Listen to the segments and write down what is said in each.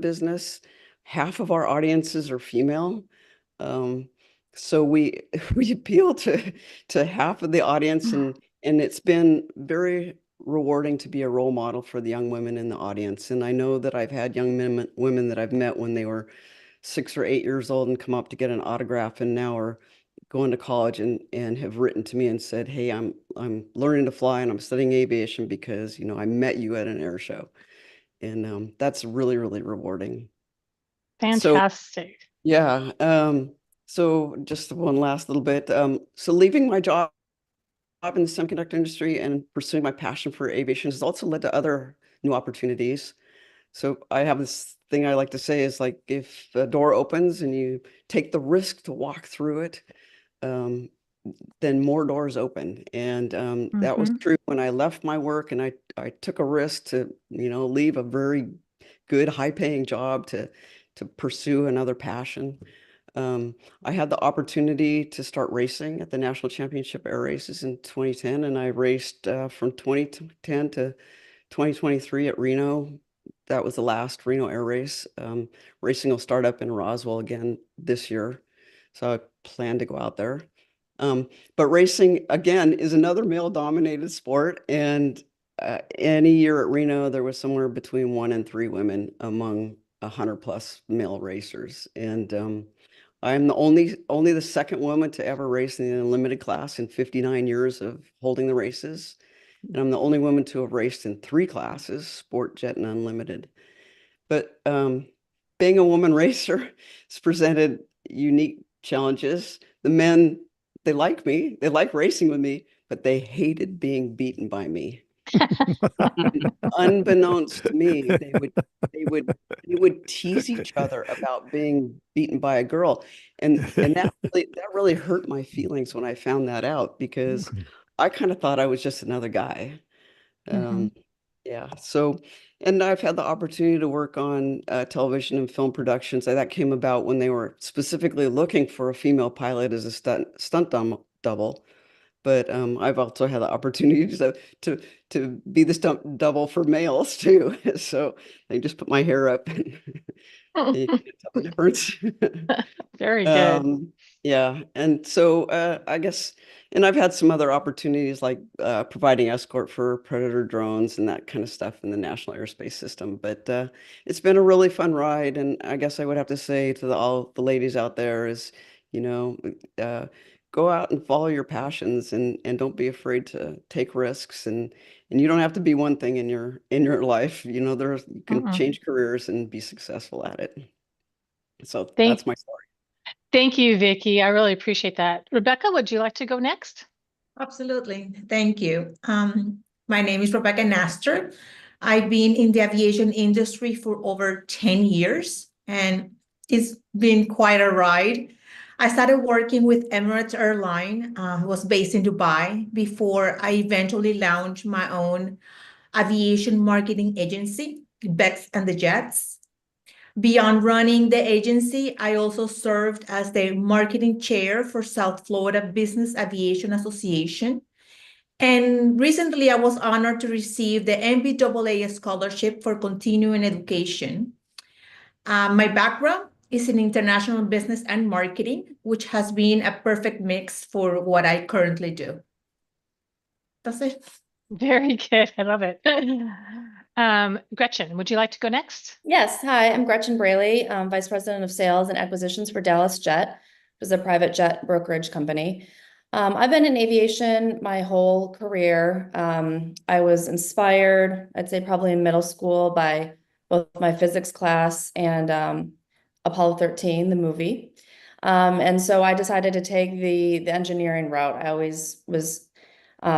business. Half of our audiences are female. So we we appeal to half of the audience, and it's been very rewarding to be a role model for the young women in the audience. And I know that I've had young women that I've met when they were 6 or 8 years old and come up to get an autograph, and now are going to college and have written to me and said, "Hey, I'm learning to fly and I'm studying aviation because, I met you at an air show." And that's really, really rewarding. So Fantastic. yeah, so just one last little bit. So leaving my job in the semiconductor industry and pursuing my passion for aviation has also led to other new opportunities. So I have this thing I like to say is like, if a door opens and you take the risk to walk through it, um, then more doors open. And that was true when I left my work, and I took a risk to, leave a very good, high-paying job to pursue another passion. I had the opportunity to start racing at the National Championship Air Races in 2010, and I raced from 2010 to 2023 at Reno. That was the last Reno Air Race. Racing will start up in Roswell again this year, so I plan to go out there. But racing, again, is another male-dominated sport, and any year at Reno, there was somewhere between 1 and 3 women among 100+ male racers. And I'm only the second woman to ever race in the unlimited class in 59 years of holding the races. And I'm the only woman to have raced in 3 classes, sport, jet, and unlimited. But being a woman racer has presented unique challenges. The men, they like me, they like racing with me, but they hated being beaten by me. Unbeknownst to me, they would they would tease each other about being beaten by a girl. And that really hurt my feelings when I found that out, because I kind of thought I was just another guy. Um, yeah. So, and I've had the opportunity to work on television and film productions. That came about when they were specifically looking for a female pilot as a double. But I've also had the opportunity to be the stunt double for males too. So they just put my hair up and you can tell the difference. Very good. Yeah. And so I guess, and I've had some other opportunities like providing escort for Predator drones and that kind of stuff in the National Airspace System. But it's been a really fun ride. And I guess I would have to say to all the ladies out there is, you know, uh, go out and follow your passions, and don't be afraid to take risks. And you don't have to be one thing in your life. You can change careers and be successful at it. So Thank, that's my story. thank you, Vicky. I really appreciate that. Rebekah, would you like to go next? Absolutely. Thank you. My name is Rebekah Knaster. I've been in the aviation industry for over 10 years, and it's been quite a ride. I started working with Emirates Airline, was based in Dubai, before I eventually launched my own aviation marketing agency, Becks and the Jets. Beyond running the agency, I also served as the marketing chair for South Florida Business Aviation Association. And recently, I was honored to receive the MBAA scholarship for continuing education. My background is in international business and marketing, which has been a perfect mix for what I currently do. That's it. Very good. I love it. Gretchen, would you like to go next? Yes. Hi, I'm Gretchen Braley, Vice President of Sales and Acquisitions for Dallas Jet, which is a private jet brokerage company. I've been in aviation my whole career. I was inspired, I'd say probably in middle school, by both my physics class and Apollo 13, the movie. And so I decided to take the engineering route. I always was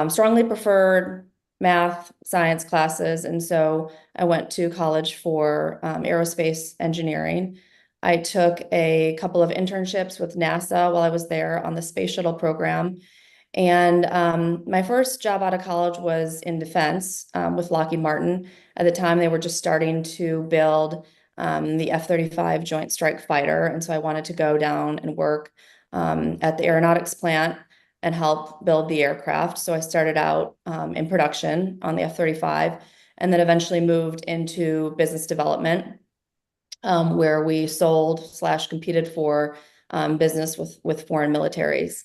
strongly preferred math, science classes. And so I went to college for aerospace engineering. I took a couple of internships with NASA while I was there on the space shuttle program. And my first job out of college was in defense with Lockheed Martin. At the time, they were just starting to build the F-35 Joint Strike Fighter. And so I wanted to go down and work at the aeronautics plant and help build the aircraft. So I started out in production on the F-35 and then eventually moved into business development. where we sold/competed for business with foreign militaries.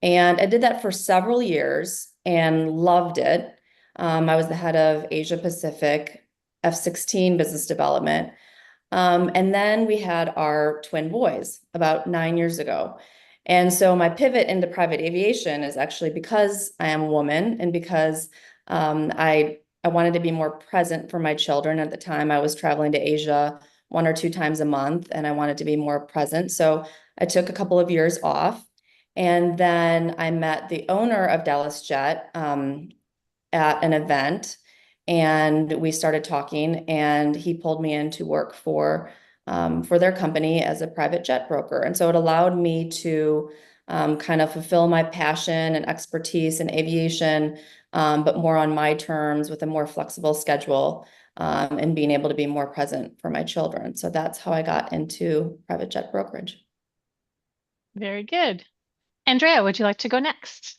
And I did that for several years and loved it. I was the head of Asia Pacific F-16 business development. And then we had our twin boys about 9 years ago. And so my pivot into private aviation is actually because I am a woman and because I wanted to be more present for my children. At the time, I was traveling to Asia 1 or 2 times a month, and I wanted to be more present. So I took a couple of years off. And then I met the owner of Dallas Jet at an event, and we started talking, and he pulled me in to work for their company as a private jet broker. And so it allowed me to kind of fulfill my passion and expertise in aviation, but more on my terms with a more flexible schedule, and being able to be more present for my children. So that's how I got into private jet brokerage. Very good. Andrea, would you like to go next?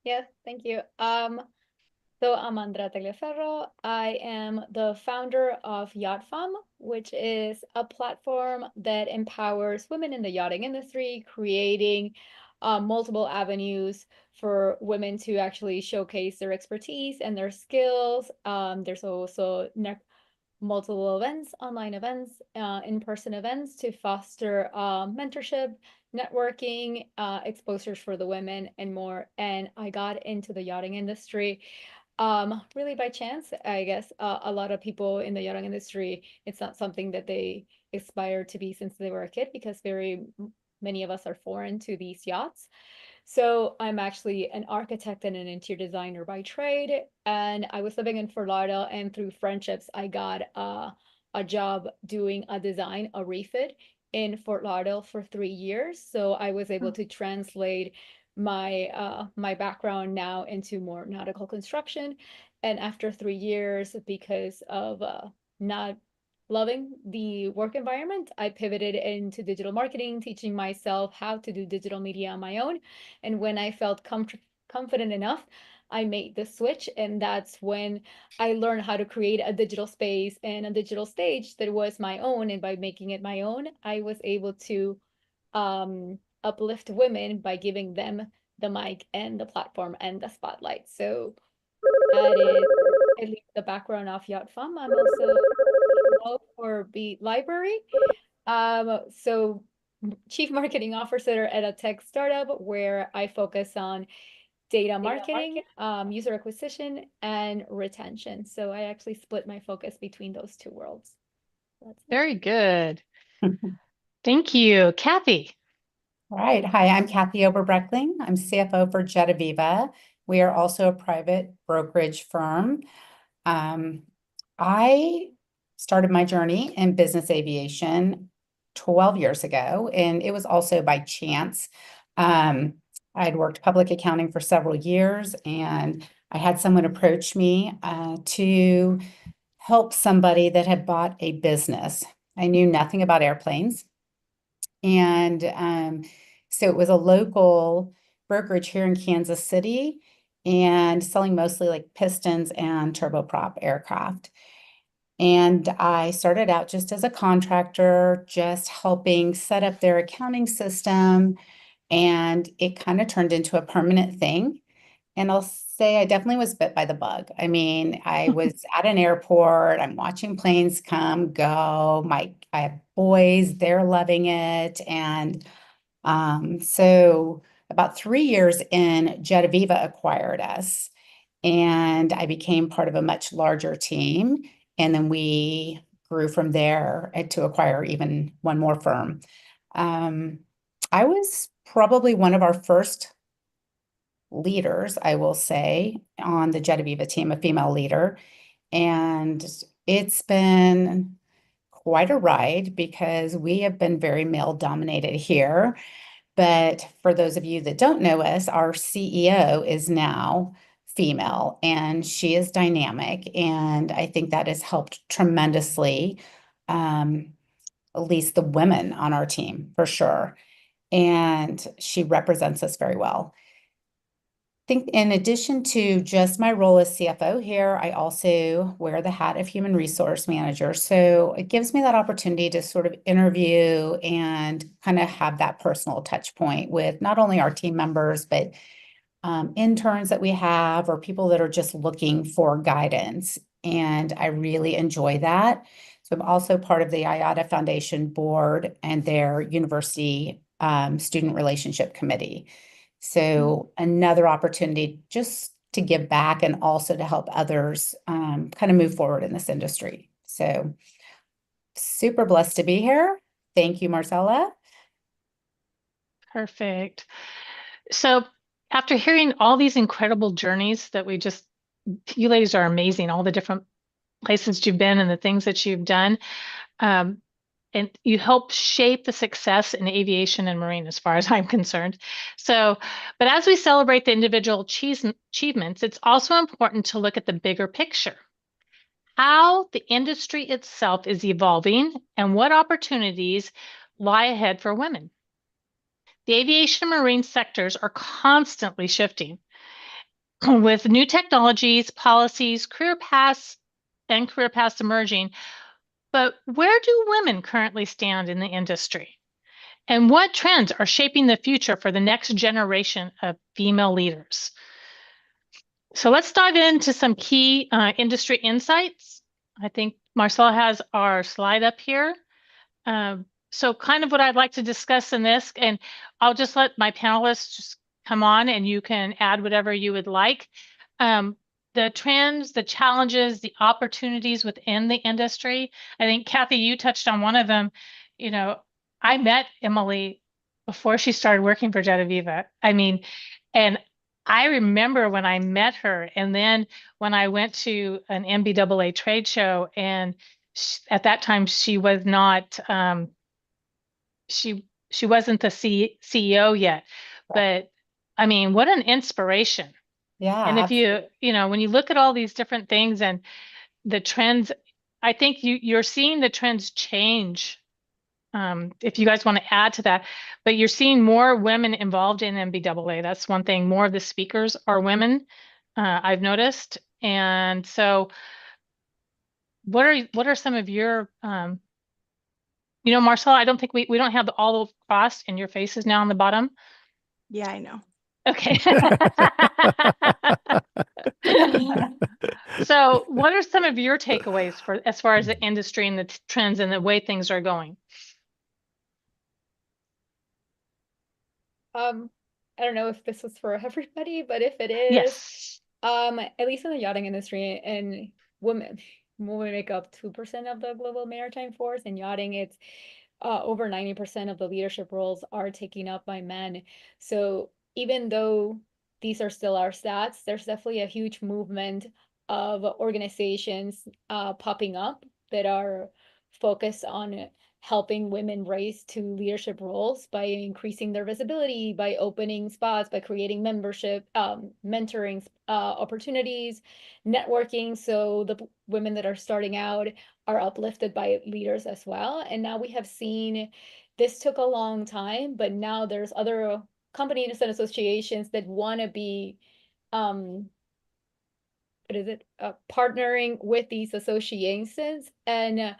Yes, thank you. So I'm Andrea Tagliaferro. I am the founder of Yacht Femme, which is a platform that empowers women in the yachting industry, creating multiple avenues for women to actually showcase their expertise and their skills. There's also multiple events, online events, in-person events to foster mentorship, networking, exposures for the women, and more. And I got into the yachting industry really by chance. I guess a lot of people in the yachting industry, it's not something that they aspire to be since they were a kid, because very many of us are foreign to these yachts. So I'm actually an architect and an interior designer by trade, and I was living in Fort Lauderdale, and through friendships, I got a job doing a design, a refit in Fort Lauderdale for 3 years. So I was able to translate my background now into more nautical construction. And after 3 years, because of not loving the work environment, I pivoted into digital marketing, teaching myself how to do digital media on my own. And when I felt confident enough, I made the switch. And that's when I learned how to create a digital space and a digital stage that was my own. And by making it my own, I was able to uplift women by giving them the mic and the platform and the spotlight. So that is at least the background of Yacht Femme. I'm also for Beatlibrary. So chief marketing officer at a tech startup where I focus on data marketing, user acquisition, and retention. So I actually split my focus between those two worlds. Very good. Thank you. Kathy. All right. Hi, I'm Kathy Oberbroeckling. I'm CFO for JetAVIVA. We are also a private brokerage firm. I started my journey in business aviation 12 years ago, and it was also by chance. I'd worked public accounting for several years, and I had someone approach me to help somebody that had bought a business. I knew nothing about airplanes. And so it was a local brokerage here in Kansas City and selling mostly like pistons and turboprop aircraft. And I started out just as a contractor, just helping set up their accounting system. And it kind of turned into a permanent thing. And I'll say I definitely was bit by the bug. I mean, I was at an airport, I'm watching planes come, go. I have boys, they're loving it. And so about 3 years in, JetAVIVA acquired us, and I became part of a much larger team. And then we grew from there to acquire even one more firm. I was probably one of our first leaders, I will say, on the JetAVIVA team, a female leader. And it's been quite a ride because we have been very male dominated here. But for those of you that don't know us, our CEO is now female and she is dynamic. And I think that has helped tremendously, at least the women on our team for sure. And she represents us very well. think in addition to just my role as CFO here, I also wear the hat of human resource manager. So it gives me that opportunity to sort of interview and kind of have that personal touch point with not only our team members, but interns that we have or people that are just looking for guidance. And I really enjoy that. So I'm also part of the IATA Foundation board and their university student relationship committee. So another opportunity just to give back and also to help others kind of move forward in this industry. So super blessed to be here. Thank you, Marcella. Perfect. So after hearing all these incredible journeys that you ladies are amazing, all the different places you've been and the things that you've done. And you help shape the success in aviation and marine, as far as I'm concerned. So, but as we celebrate the individual achievements, it's also important to look at the bigger picture. How the industry itself is evolving and what opportunities lie ahead for women. The aviation and marine sectors are constantly shifting with new technologies, policies, career paths emerging. But where do women currently stand in the industry? And what trends are shaping the future for the next generation of female leaders? So let's dive into some key industry insights. I think Marcella has our slide up here. So kind of what I'd like to discuss in this, and I'll just let my panelists just come on and you can add whatever you would like. The trends, the challenges, the opportunities within the industry. I think, Kathy, you touched on one of them. You know, I met Emily before she started working for JetAVIVA. I mean, and I remember when I met her, and then when I went to an MBAA trade show, and at that time she was not, she wasn't the CEO yet, but I mean, what an inspiration. Yeah. And if when you look at all these different things and the trends, I think you're seeing the trends change. If you guys want to add to that, but you're seeing more women involved in MBAA. That's one thing. More of the speakers are women, I've noticed. And so what are some of your, Marcella, I don't think we don't have all crossed and your face is now on the bottom. Yeah, I know. Okay. So what are some of your takeaways as far as the industry and the trends and the way things are going? I don't know if this is for everybody, but if it is, Yes. at least in the yachting industry, and women make up 2% of the global maritime force. In yachting, it's over 90% of the leadership roles are taken up by men. So even though these are still our stats, there's definitely a huge movement of organizations popping up that are focused on helping women raise to leadership roles by increasing their visibility, by opening spots, by creating membership, mentoring opportunities, networking. So the women that are starting out are uplifted by leaders as well. And now we have seen this took a long time, but now there's other companies and associations that want to be partnering with these associations, and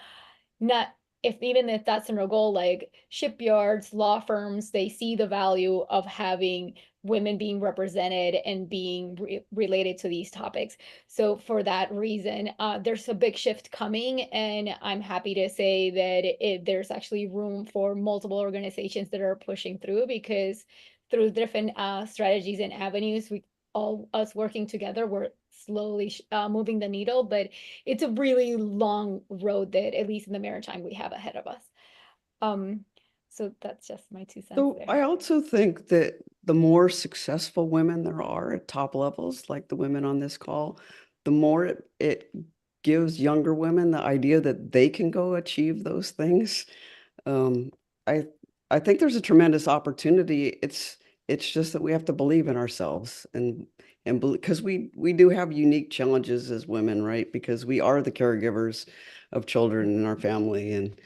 not if that's their goal, like shipyards, law firms, they see the value of having women being represented and being related to these topics. So for that reason, there's a big shift coming, and I'm happy to say that there's actually room for multiple organizations that are pushing through, because through different strategies and avenues, all us working together, we're slowly moving the needle, but it's a really long road that, at least in the maritime, we have ahead of us. So that's just my 2 cents So there. I also think that the more successful women there are at top levels, like the women on this call, the more it gives younger women the idea that they can go achieve those things. I think there's a tremendous opportunity. It's just that we have to believe in ourselves and because we do have unique challenges as women, right? Because we are the caregivers of children in our family, and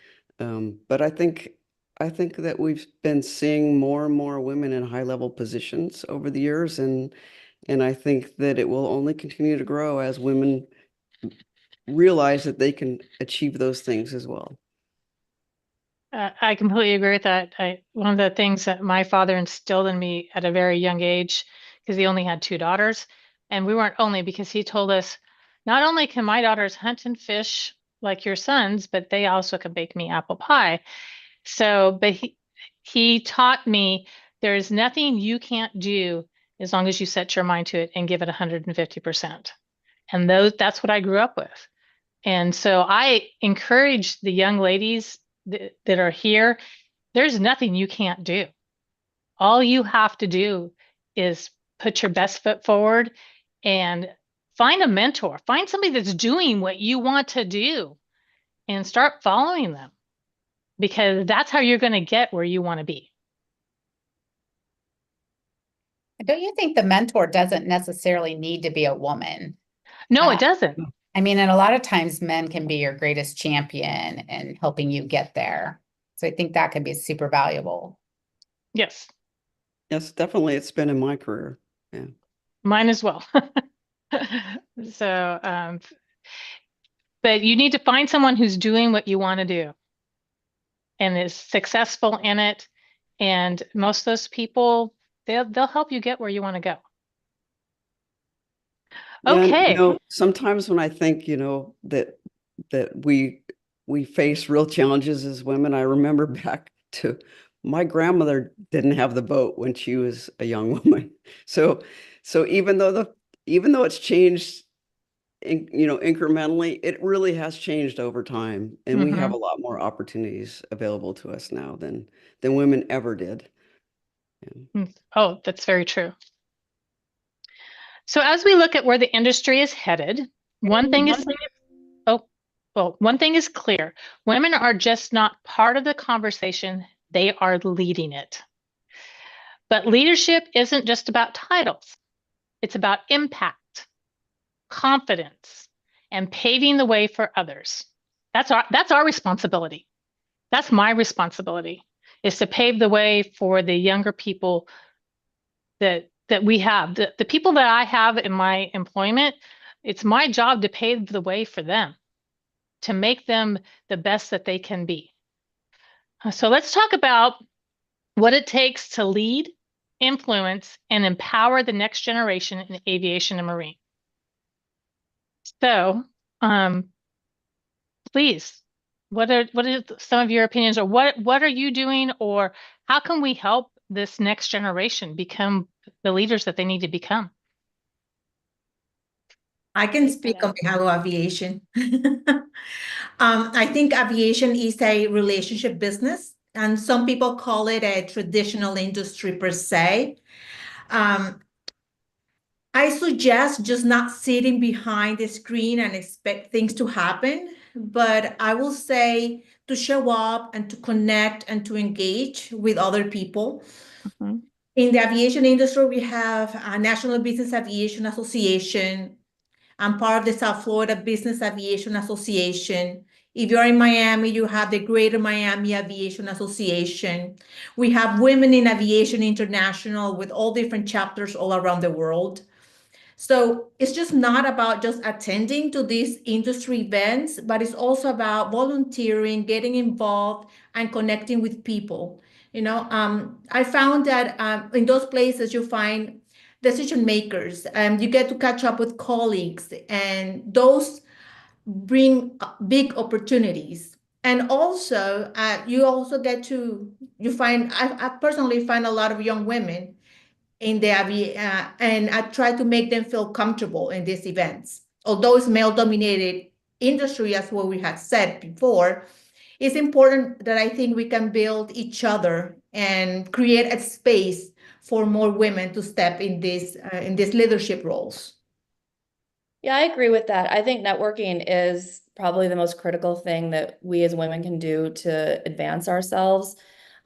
but I think that we've been seeing more and more women in high level positions over the years, and And I think that it will only continue to grow as women realize that they can achieve those things as well. I completely agree with that. One of the things that my father instilled in me at a very young age, because he only had two daughters, and we weren't only because he told us, not only can my daughters hunt and fish like your sons, but they also can bake me apple pie. So, but he taught me there's nothing you can't do as long as you set your mind to it and give it 150%. And that's what I grew up with. And so I encourage the young ladies that are here, there's nothing you can't do. All you have to do is put your best foot forward and find a mentor, find somebody that's doing what you want to do and start following them, because that's how you're going to get where you want to be. Don't you think the mentor doesn't necessarily need to be a woman? No, it doesn't. I mean, and a lot of times men can be your greatest champion in helping you get there. So I think that can be super valuable. Yes. Yes, definitely. It's been in my career. Yeah. Mine as well. So, but you need to find someone who's doing what you want to do and is successful in it. And most of those people, they'll help you get where you want to go. And, Okay. sometimes when I think, that we face real challenges as women, I remember back to my grandmother didn't have the boat when she was a young woman. So even though it's changed, incrementally, it really has changed over time, and we have a lot more opportunities available to us now than women ever did. Yeah. Oh, that's very true. So as we look at where the industry is headed, one thing is clear. Women are just not part of the conversation, they are leading it. But leadership isn't just about titles. It's about impact, confidence, and paving the way for others. That's our responsibility. That's my responsibility, is to pave the way for the younger people that we have. The people that I have in my employment, it's my job to pave the way for them, to make them the best that they can be. So let's talk about what it takes to lead, influence, and empower the next generation in aviation and marine. So, please, what are some of your opinions, or what are you doing, or how can we help this next generation become the leaders that they need to become? I can speak on behalf of aviation. I think aviation is a relationship business, and some people call it a traditional industry per se. I suggest just not sitting behind the screen and expect things to happen, but I will say to show up and to connect and to engage with other people. In the aviation industry, we have a National Business Aviation Association. I'm part of the South Florida Business Aviation Association. If you're in Miami, you have the Greater Miami Aviation Association. We have Women in Aviation International with all different chapters all around the world. So it's just not about just attending to these industry events, but it's also about volunteering, getting involved, and connecting with people. I found that in those places you find decision makers, and you get to catch up with colleagues, and those bring big opportunities. And also, I personally find a lot of young women in the and I try to make them feel comfortable in these events. Although it's male-dominated industry, as what we had said before, it's important that I think we can build each other and create a space for more women to step in these leadership roles. Yeah, I agree with that. I think networking is probably the most critical thing that we as women can do to advance ourselves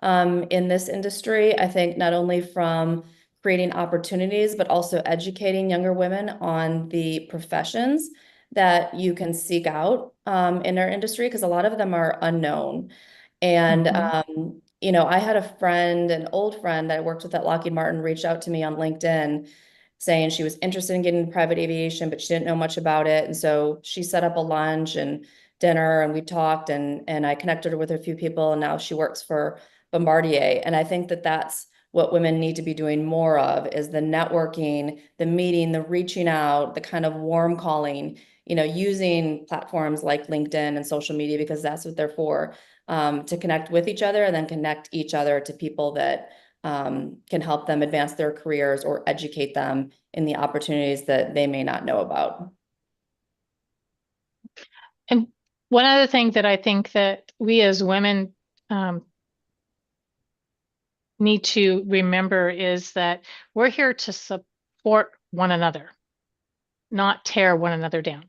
in this industry. I think not only from creating opportunities, but also educating younger women on the professions that you can seek out in our industry, because a lot of them are unknown. And, I had a friend, an old friend that I worked with at Lockheed Martin, reached out to me on LinkedIn saying she was interested in getting into private aviation, but she didn't know much about it. And so she set up a lunch and dinner, and we talked, and I connected her with a few people, and now she works for Bombardier. And I think that that's what women need to be doing more of, is the networking, the meeting, the reaching out, the kind of warm calling, you know, using platforms like LinkedIn and social media, because that's what they're for, to connect with each other and then connect each other to people that can help them advance their careers or educate them in the opportunities that they may not know about. And one other thing that I think that we as women need to remember is that we're here to support one another, not tear one another down.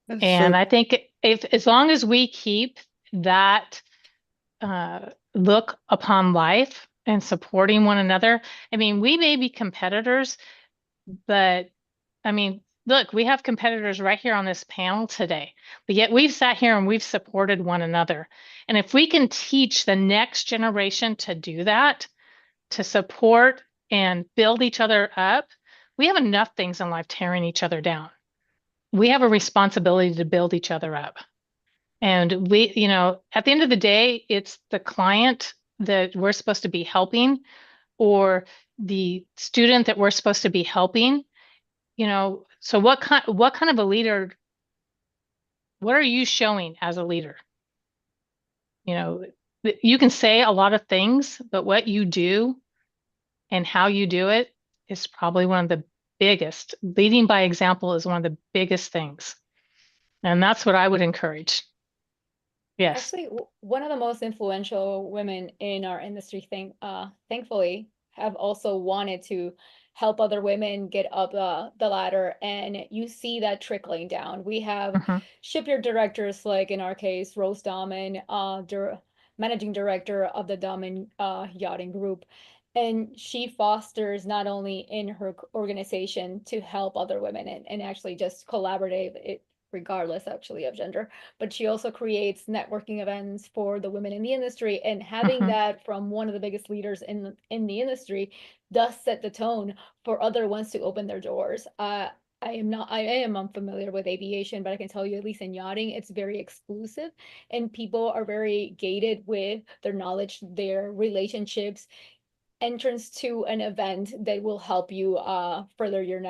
That's And so I think if, as long as we keep that look upon life and supporting one another, I mean, we may be competitors, but I mean, look, we have competitors right here on this panel today, but yet we've sat here and we've supported one another. And if we can teach the next generation to do that, to support and build each other up, we have enough things in life tearing each other down. We have a responsibility to build each other up. And we, you know, at the end of the day, it's the client that we're supposed to be helping, or the student that we're supposed to be helping. You know, so what kind of a leader, what are you showing as a leader? You know, you can say a lot of things, but what you do and how you do it is probably one of the biggest. Leading by example is one of the biggest things. And that's what I would encourage. Yes. Actually, one of the most influential women in our industry, thankfully, have also wanted to help other women get up the ladder, and you see that trickling down. We have shipyard directors, like in our case, Rose Dahman, managing director of the Dahman Yachting Group. And she fosters not only in her organization to help other women and actually just collaborate, regardless actually of gender, but she also creates networking events for the women in the industry. And having that from one of the biggest leaders in the industry does set the tone for other ones to open their doors. I am unfamiliar with aviation, but I can tell you, at least in yachting, it's very exclusive, and people are very gated with their knowledge, their relationships. Entrance to an event that will help you further your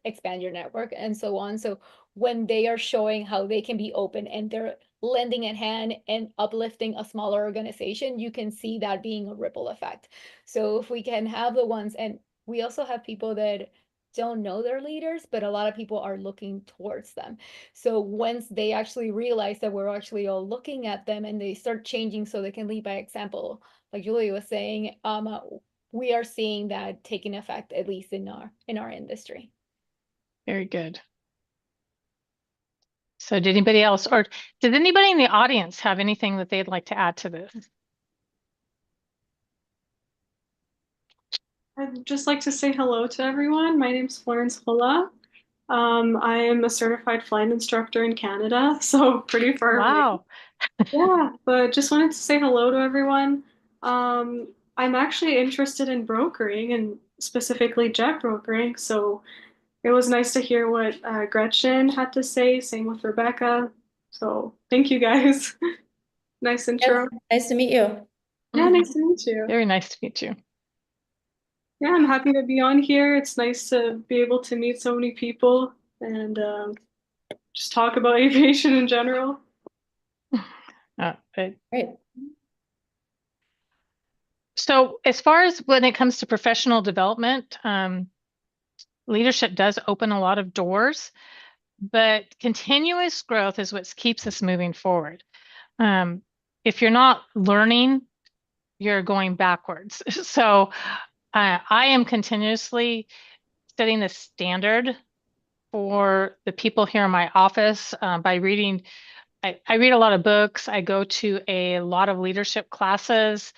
expand your network and so on. So when they are showing how they can be open and they're lending a hand and uplifting a smaller organization, you can see that being a ripple effect. So if we can have the ones, and we also have people that don't know their leaders, but a lot of people are looking towards them. So once they actually realize that we're actually all looking at them, and they start changing so they can lead by example, like Jullie was saying, we are seeing that taking effect, at least in our industry. Very good. So did anybody else, or did anybody in the audience have anything that they'd like to add to this? I'd just like to say hello to everyone. My name's Florence Hulla. I am a certified flight instructor in Canada, so pretty far away. Wow. Yeah, but just wanted to say hello to everyone. I'm actually interested in brokering, and specifically jet brokering, so it was nice to hear what Gretchen had to say, same with Rebekah. So thank you guys. Nice intro. Yep. Nice to meet you. Yeah, nice to meet you. Very nice to meet you. Yeah, I'm happy to be on here. It's nice to be able to meet so many people and just talk about aviation in general. Great. Great. So as far as when it comes to professional development, leadership does open a lot of doors, but continuous growth is what keeps us moving forward. If you're not learning, you're going backwards. So I am continuously setting the standard for the people here in my office by reading. I read a lot of books. I go to a lot of leadership classes,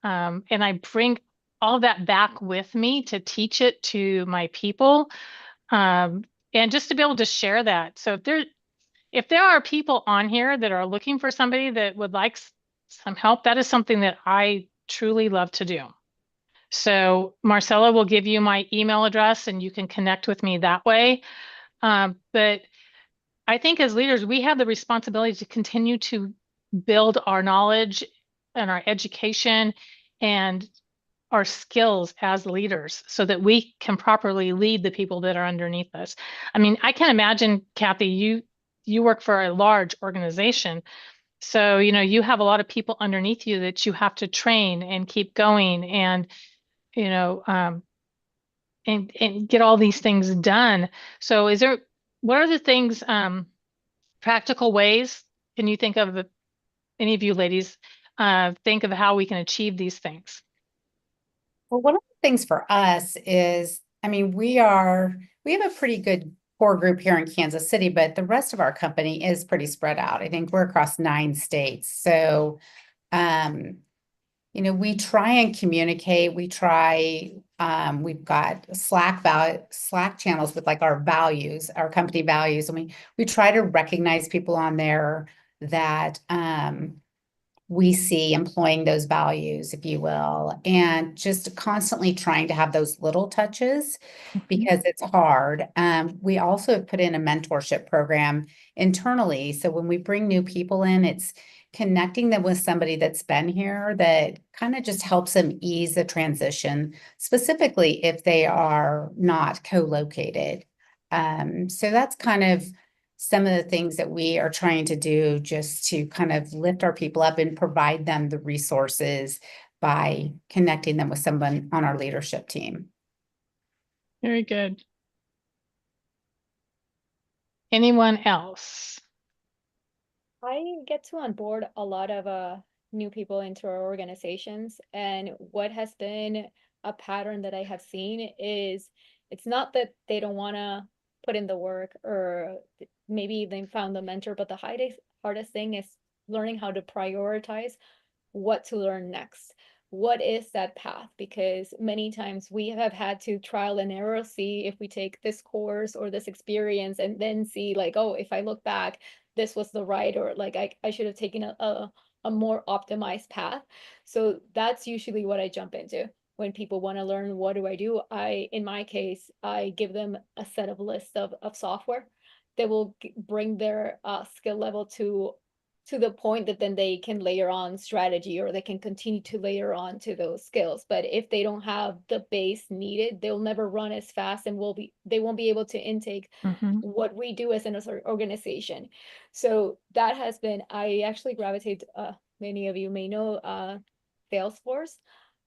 and I bring all that back with me to teach it to my people, and just to be able to share that. So if there are people on here that are looking for somebody that would like some help, that is something that I truly love to do. So Marcella will give you my email address and you can connect with me that way. But I think as leaders, we have the responsibility to continue to build our knowledge and our education and our skills as leaders so that we can properly lead the people that are underneath us. I mean, I can imagine, Kathy, you work for a large organization. So, you know, you have a lot of people underneath you that you have to train and keep going and, you know, and get all these things done. So what are the things, practical ways can you think of, any of you ladies, think of how we can achieve these things? Well, one of the things for us is, I mean, we have a pretty good core group here in Kansas City, but the rest of our company is pretty spread out. I think we're across 9 states. So, you know, we try and communicate. We've got Slack channels with like our values, our company values. And we try to recognize people on there that, we see employing those values, if you will, and just constantly trying to have those little touches because it's hard. We also have put in a mentorship program internally. So when we bring new people in, it's connecting them with somebody that's been here that kind of just helps them ease the transition, specifically if they are not co-located. So that's kind of some of the things that we are trying to do just to kind of lift our people up and provide them the resources by connecting them with someone on our leadership team. Very good. Anyone else? I get to onboard a lot of new people into our organizations, and what has been a pattern that I have seen is it's not that they don't want to put in the work or maybe they found the mentor, but the hardest thing is learning how to prioritize what to learn next. What is that path? Because many times we have had to trial and error, see if we take this course or this experience and then see like, oh, if I look back, this was the right, or like I should have taken a more optimized path. So that's usually what I jump into when people want to learn what do I do. In my case, I give them a set of lists of software that will bring their skill level to the point that then they can layer on strategy, or they can continue to layer on to those skills. But if they don't have the base needed, they'll never run as fast and they won't be able to intake what we do as an organization. So that has been, I actually gravitate, many of you may know Salesforce,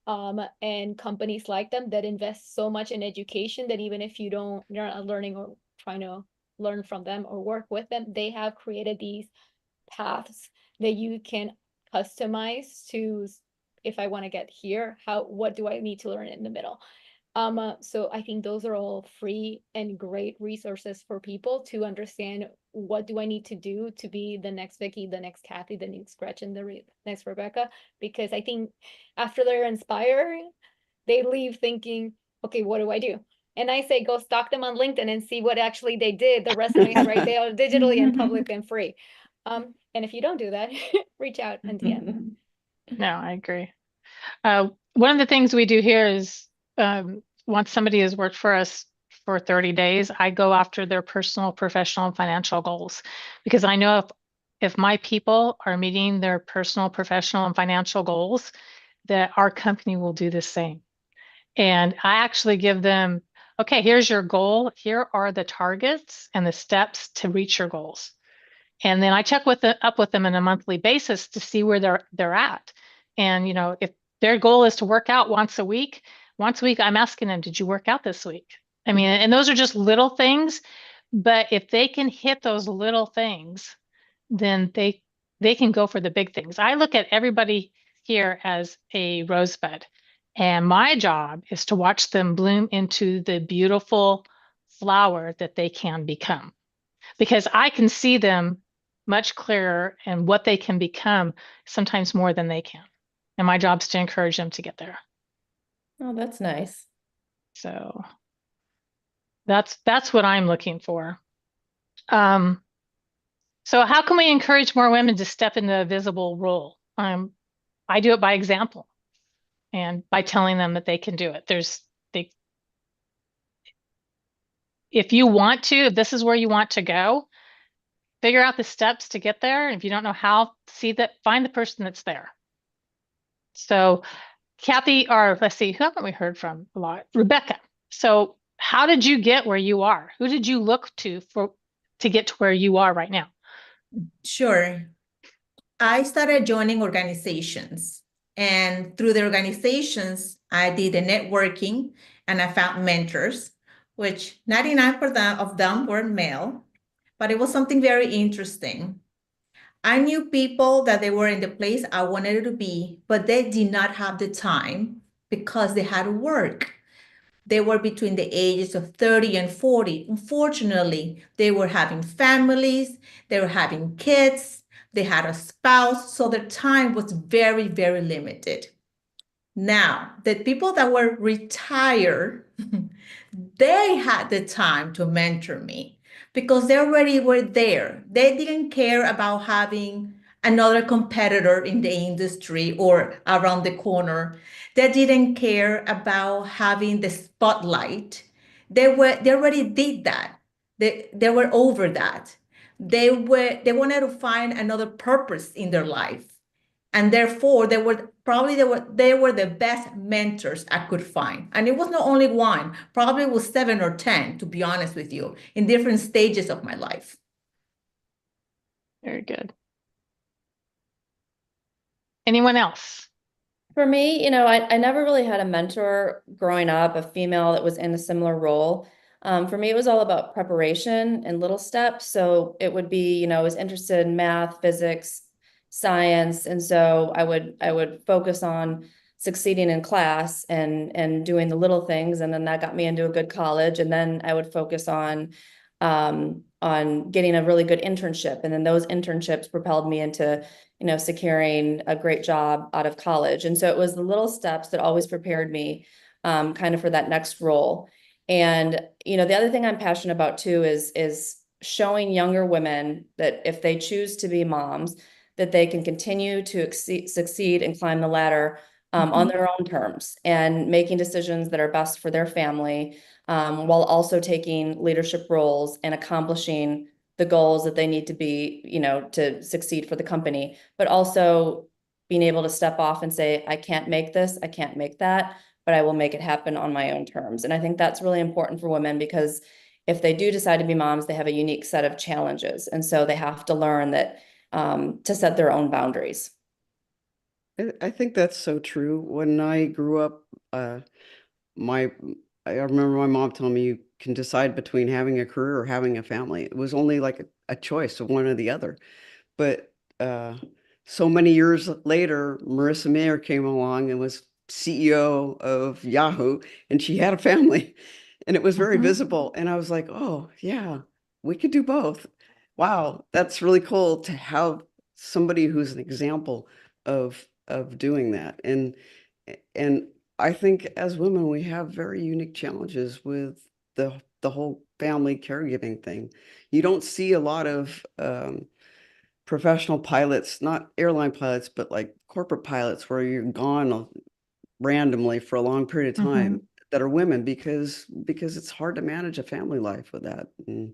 and companies like them that invest so much in education that even if you're not learning or trying to learn from them or work with them, they have created these paths that you can customize to, if I want to get here, what do I need to learn in the middle? So I think those are all free and great resources for people to understand what do I need to do to be the next Vicky, the next Kathy, the next Gretchen, the next Rebekah, because I think after they're inspired, they leave thinking, okay, what do I do? And I say, go stalk them on LinkedIn and see what actually they did. The resumes right there, digitally and public and free. And if you don't do that, reach out and DM. No, I agree. One of the things we do here is once somebody has worked for us for 30 days, I go after their personal, professional, and financial goals, because I know if my people are meeting their personal, professional, and financial goals, that our company will do the same. And I actually give them, okay, here's your goal. Here are the targets and the steps to reach your goals. And then I check up with them on a monthly basis to see where they're at. And, you know, if their goal is to work out once a week, I'm asking them, did you work out this week? I mean, and those are just little things, but if they can hit those little things, then they can go for the big things. I look at everybody here as a rosebud, and my job is to watch them bloom into the beautiful flower that they can become, because I can see them much clearer and what they can become, sometimes more than they can. And my job is to encourage them to get there. Oh, that's nice. So that's what I'm looking for. So how can we encourage more women to step into a visible role? I do it by example. and by telling them that they can do it. If you want to, if this is where you want to go, figure out the steps to get there. If you don't know how, find the person that's there. So Kathy, or let's see, who haven't we heard from a lot? Rebekah. So how did you get where you are? Who did you look to get to where you are right now? Sure. I started joining organizations, and through the organizations, I did the networking and I found mentors, which 99% of them were male, but it was something very interesting. I knew people that they were in the place I wanted to be, but they did not have the time because they had to work. They were between the ages of 30 and 40. Unfortunately, they were having families, they were having kids, they had a spouse, so their time was very, very limited. Now, the people that were retired, they had the time to mentor me because they already were there. They didn't care about having another competitor in the industry or around the corner. They didn't care about having the spotlight. They already did that. They were over that. They wanted to find another purpose in their life. And therefore, they were the best mentors I could find. And it was not only one, probably it was 7 or 10, to be honest with you, in different stages of my life. Very good. Anyone else? For me, I never really had a mentor growing up, a female that was in a similar role. For me, it was all about preparation and little steps. So it would be, I was interested in math, physics, science. And so I would focus on succeeding in class and doing the little things. And then that got me into a good college. And then I would focus on getting a really good internship. And then those internships propelled me into securing a great job out of college. And so it was the little steps that always prepared me kind of for that next role. And, the other thing I'm passionate about too is showing younger women that if they choose to be moms, that they can continue to succeed and climb the ladder on their own terms and making decisions that are best for their family, while also taking leadership roles and accomplishing the goals that they need to be, to succeed for the company, but also being able to step off and say, I can't make this, I can't make that, but I will make it happen on my own terms. And I think that's really important for women because if they do decide to be moms, they have a unique set of challenges. And so they have to learn that to set their own boundaries. I think that's so true. When I grew up, I remember my mom telling me you can decide between having a career or having a family. It was only like a choice of one or the other. But so many years later, Marissa Mayer came along and was CEO of Yahoo, and she had a family, and it was very visible. And I was like, oh, yeah, we could do both. Wow, that's really cool to have somebody who's an example of doing that. And I think as women, we have very unique challenges with the whole family caregiving thing. You don't see a lot of professional pilots, not airline pilots, but like corporate pilots where you're gone randomly for a long period of time that are women because it's hard to manage a family life with that. And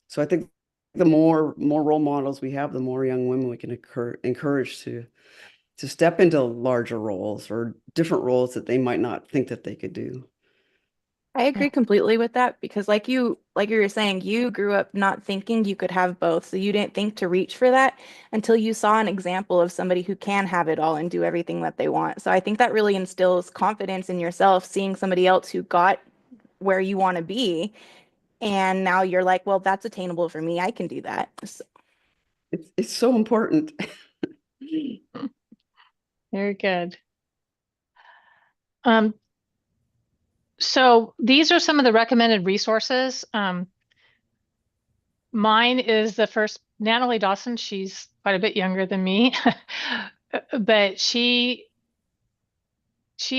so I think the more role models we have, the more young women we can encourage to step into larger roles or different roles that they might not think that they could do. I agree completely with that because like you were saying, you grew up not thinking you could have both. So you didn't think to reach for that until you saw an example of somebody who can have it all and do everything that they want. So I think that really instills confidence in yourself, seeing somebody else who got where you want to be. And now you're like, well, that's attainable for me. I can do that. So. It's so important. Very good. So these are some of the recommended resources. Mine is the first, Natalie Dawson. She's quite a bit younger than me, but she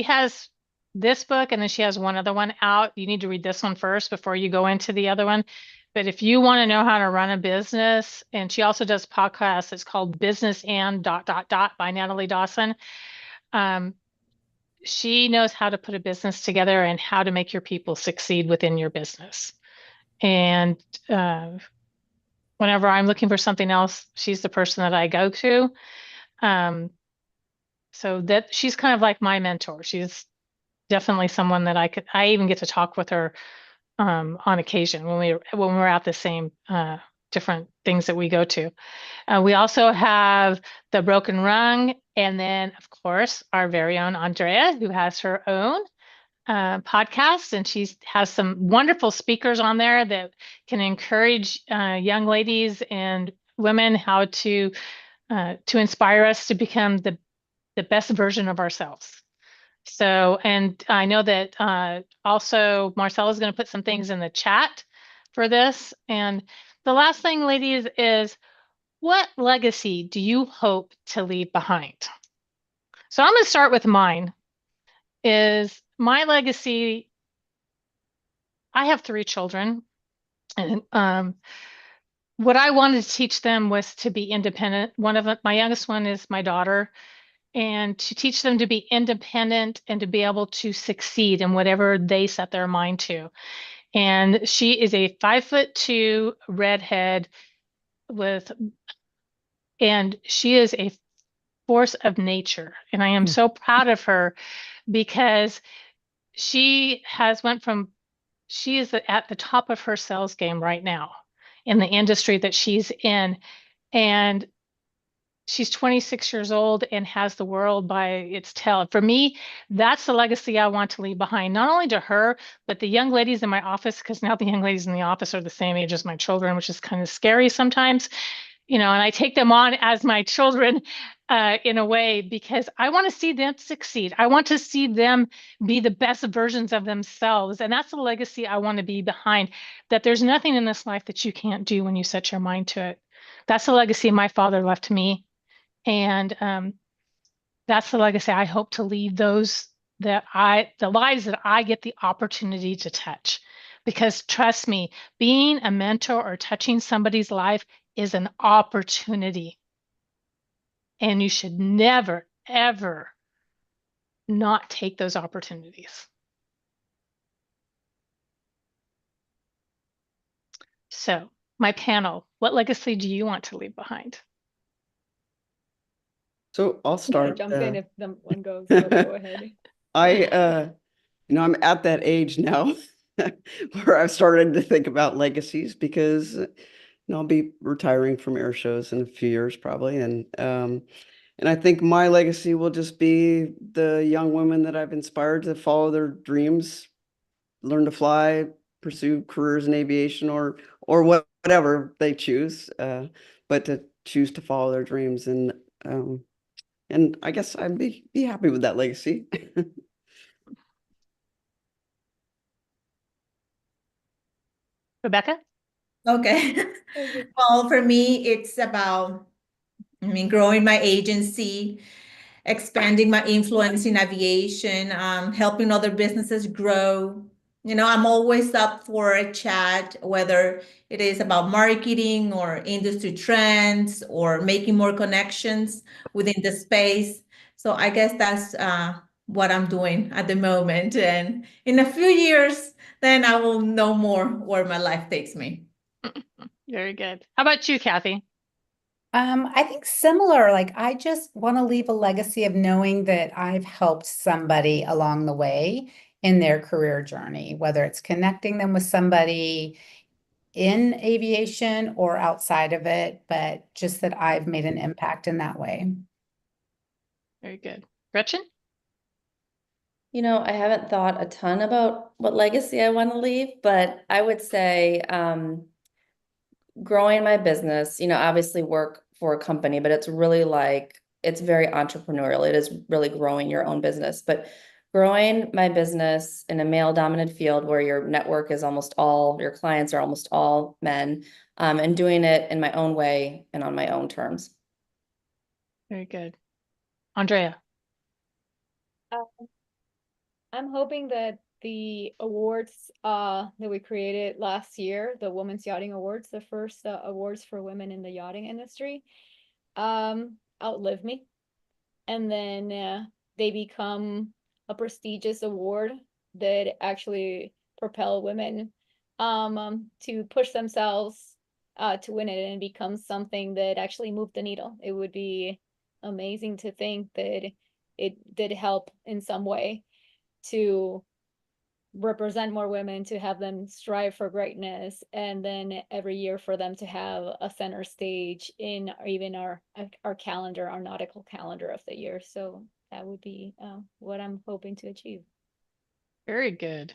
has this book and then she has one other one out. You need to read this one first before you go into the other one. But if you want to know how to run a business, and she also does podcasts, it's called Business and ... by Natalie Dawson. She knows how to put a business together and how to make your people succeed within your business. And whenever I'm looking for something else, she's the person that I go to. So that she's kind of like my mentor. She's definitely someone that I even get to talk with her on occasion when we're at the same different things that we go to. We also have the Broken Rung, and then of course our very own Andrea, who has her own podcast, and she has some wonderful speakers on there that can encourage young ladies and women how to inspire us to become the best version of ourselves. So, and I know that also Marcella is going to put some things in the chat for this. And the last thing, ladies, is what legacy do you hope to leave behind? So I'm going to start with mine. Is my legacy, I have 3 children, and what I wanted to teach them was to be independent. One of them, my youngest one is my daughter, and to teach them to be independent and to be able to succeed in whatever they set their mind to. And she is a 5'2" redhead and she is a force of nature. And I am so proud of her because she is at the top of her sales game right now in the industry that she's in. And she's 26 years old and has the world by its tail. For me, that's the legacy I want to leave behind, not only to her, but the young ladies in my office, because now the young ladies in the office are the same age as my children, which is kind of scary sometimes, and I take them on as my children in a way, because I want to see them succeed. I want to see them be the best versions of themselves. And that's the legacy I want to be behind, that there's nothing in this life that you can't do when you set your mind to it. That's the legacy my father left to me. And that's the legacy I hope to leave the lives that I get the opportunity to touch. Because trust me, being a mentor or touching somebody's life is an opportunity. And you should never, ever not take those opportunities. So, my panel, what legacy do you want to leave behind? So I'll start. Jump in if one goes. Go ahead. I'm at that age now where I've started to think about legacies, because I'll be retiring from air shows in a few years probably, and I think my legacy will just be the young women that I've inspired to follow their dreams, learn to fly, pursue careers in aviation, or whatever they choose, but to choose to follow their dreams. And I guess I'd be happy with that legacy. Rebekah? Okay. Well, for me, it's about, growing my agency, expanding my influence in aviation, helping other businesses grow. I'm always up for a chat, whether it is about marketing or industry trends or making more connections within the space. So I guess that's what I'm doing at the moment. And in a few years, then I will know more where my life takes me. Very good. How about you, Kathy? I think similar, like I just want to leave a legacy of knowing that I've helped somebody along the way in their career journey, whether it's connecting them with somebody in aviation or outside of it, but just that I've made an impact in that way. Very good. Gretchen? I haven't thought a ton about what legacy I want to leave, but I would say growing my business, obviously work for a company, but it's really it's very entrepreneurial. It is really growing your own business, but growing my business in a male-dominant field where your network is your clients are almost all men, and doing it in my own way and on my own terms. Very good. Andrea? I'm hoping that the awards that we created last year, the Women's Yachting Awards, the first awards for women in the yachting industry, outlive me. And then they become a prestigious award that actually propel women to push themselves to win it and become something that actually moved the needle. It would be amazing to think that it did help in some way to represent more women, to have them strive for greatness, and then every year for them to have a center stage in even our calendar, our nautical calendar of the year. So that would be what I'm hoping to achieve. Very good.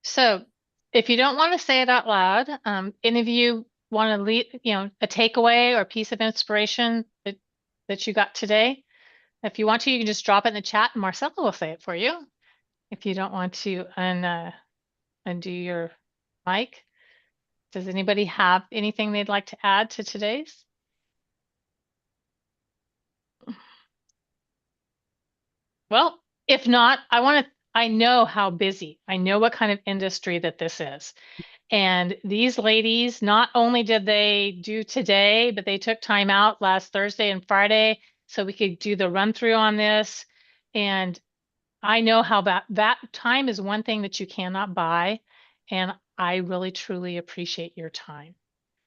So if you don't want to say it out loud, any of you want to leave, a takeaway or a piece of inspiration that you got today? If you want to, you can just drop it in the chat and Marcella will say it for you. If you don't want to undo your mic. Does anybody have anything they'd like to add to today's? Well, if not, I know how busy, I know what kind of industry that this is. And these ladies, not only did they do today, but they took time out last Thursday and Friday so we could do the run through on this. And I know how that time is one thing that you cannot buy. And I really, truly appreciate your time,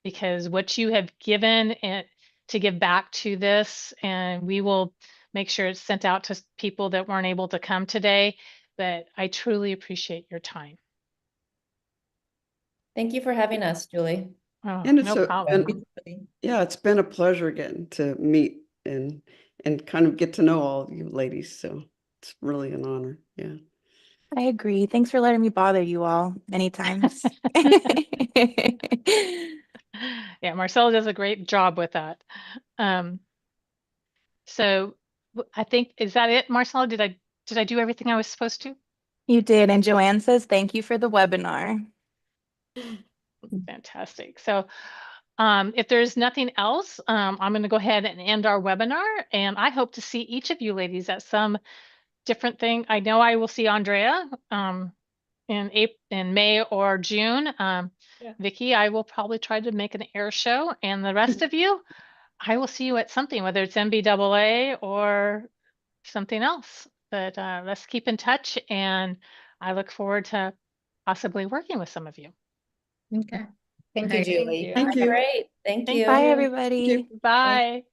because what you have given and to give back to this, and we will make sure it's sent out to people that weren't able to come today, but I truly appreciate your time. Thank you for having us, Julie. Oh, And it's no problem. yeah, it's been a pleasure again to meet and kind of get to know all of you ladies. So it's really an honor. Yeah. I agree. Thanks for letting me bother you all many times. Yeah, Marcella does a great job with that. So I think, is that it, Marcella? Did I do everything I was supposed to? You did. And Joanne says, thank you for the webinar. Fantastic. So if there's nothing else, I'm going to go ahead and end our webinar. And I hope to see each of you ladies at some different thing. I know I will see Andrea in May or June. Yeah. Vicky, I will probably try to make an air show. And the rest of you, I will see you at something, whether it's MBAA or something else. But let's keep in touch. And I look forward to possibly working with some of you. Okay. Thank you, Thank Julie. you. Thank you. Great. Thank Thank you. Bye, you. everybody. Bye.